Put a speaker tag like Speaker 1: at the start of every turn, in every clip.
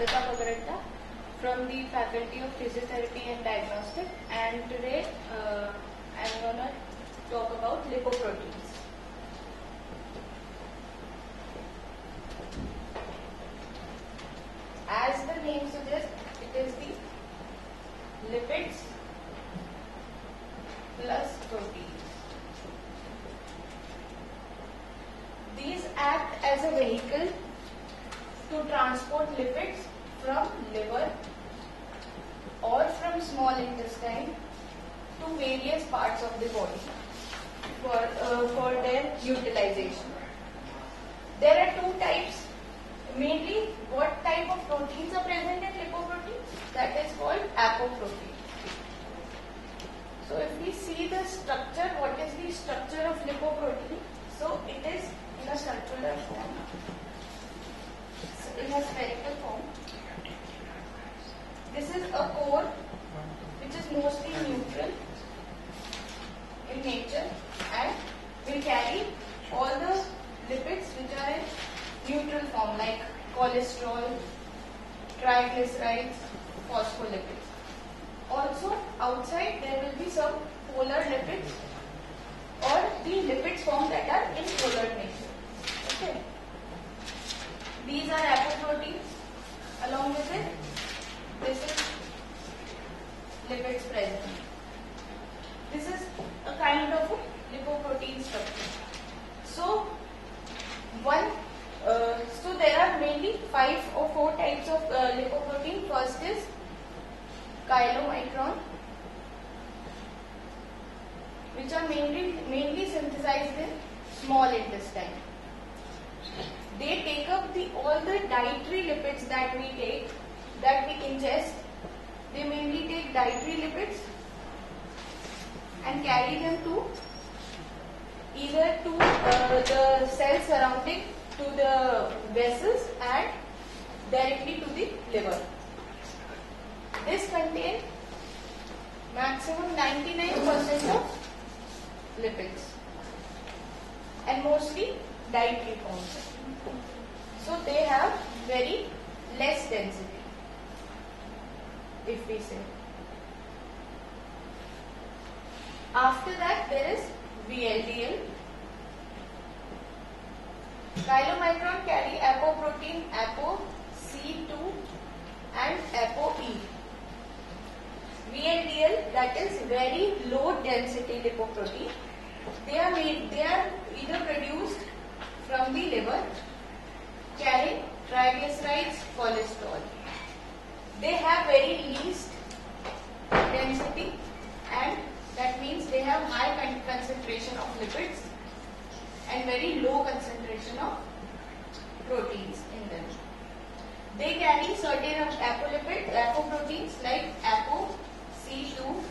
Speaker 1: Radhika Bagaratla from the Faculty of Physiotherapy and Diagnostic, and today I'm going to talk about lipoproteins. As the name suggests, it is the lipids plus proteins. These act as a vehicle to transport lipids from liver or from small intestine to various parts of the body for their utilization. There are two types. Mainly, what type of proteins are present in lipoproteins? That is called apoprotein. So, if we see the structure, what is the structure of lipoprotein? So, it is in a circular form, in a spherical form. This is a core which is mostly neutral in nature and will carry all the lipids which are in neutral form like cholesterol, triglycerides, phospholipids. Also outside there will be some polar lipids or the lipids form that are in polar nature. Okay. These are apoproteins. Along with it, this is lipids present. This is a kind of a lipoprotein structure. So there are mainly 5 or 4 types of lipoprotein. First is chylomicron, which are mainly synthesized in small intestine. They take up all the dietary lipids that we take, that we ingest. They mainly take dietary lipids and carry them to either to the cells surrounding to the vessels and directly to the liver. This contains maximum 99% of lipids and mostly dietary forms. So they have very less density, if we say. After that there is VLDL. Chylomicron carry apoprotein ApoC2 and ApoE. VLDL, that is very low density lipoprotein. They are either produced from the liver, carrying triglycerides, cholesterol. They have very least density, and that means they have high concentration of lipids and very low concentration of proteins in them. They carry certain apoproteins like ApoC2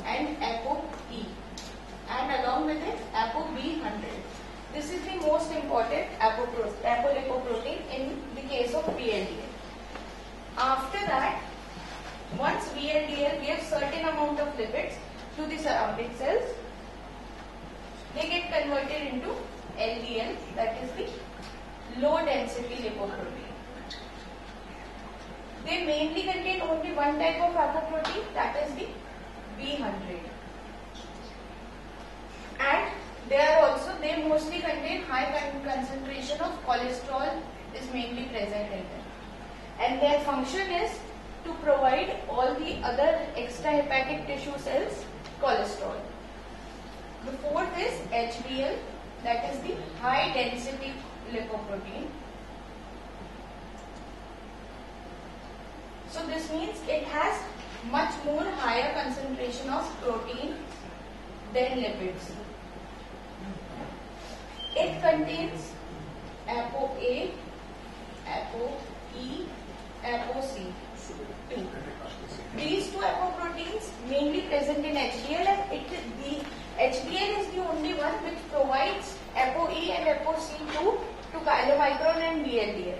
Speaker 1: and ApoE, and along with it ApoB100. This is the most important apolipoprotein in the case of VLDL. After that, once VLDL gives certain amount of lipids to the surrounding cells, they get converted into LDL, that is the low density lipoprotein. They mainly contain only one type of apoprotein, that is the B100. And they mostly contain high concentration of cholesterol is mainly present in them. And their function is to provide all the other extrahepatic tissue cells cholesterol. The fourth is HDL, that is the high density lipoprotein. So this means it has much more higher concentration of protein than lipids. It contains ApoA, ApoE, ApoC. These two apoproteins mainly present in HDL, and the HDL is the only one which provides ApoE and ApoC2 to chylomicron and VLDL.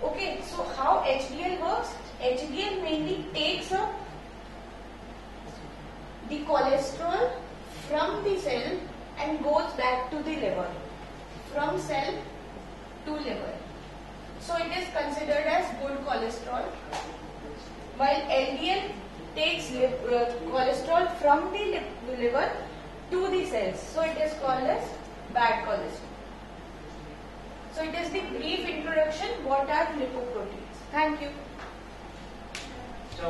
Speaker 1: Okay, so how HDL works? HDL mainly takes up the cholesterol from the cell and goes back to the liver, from cell to liver. So it is considered as good cholesterol, while LDL takes cholesterol from the liver to the cells. So it is called as bad cholesterol. So it is the brief introduction what are lipoproteins. Thank you.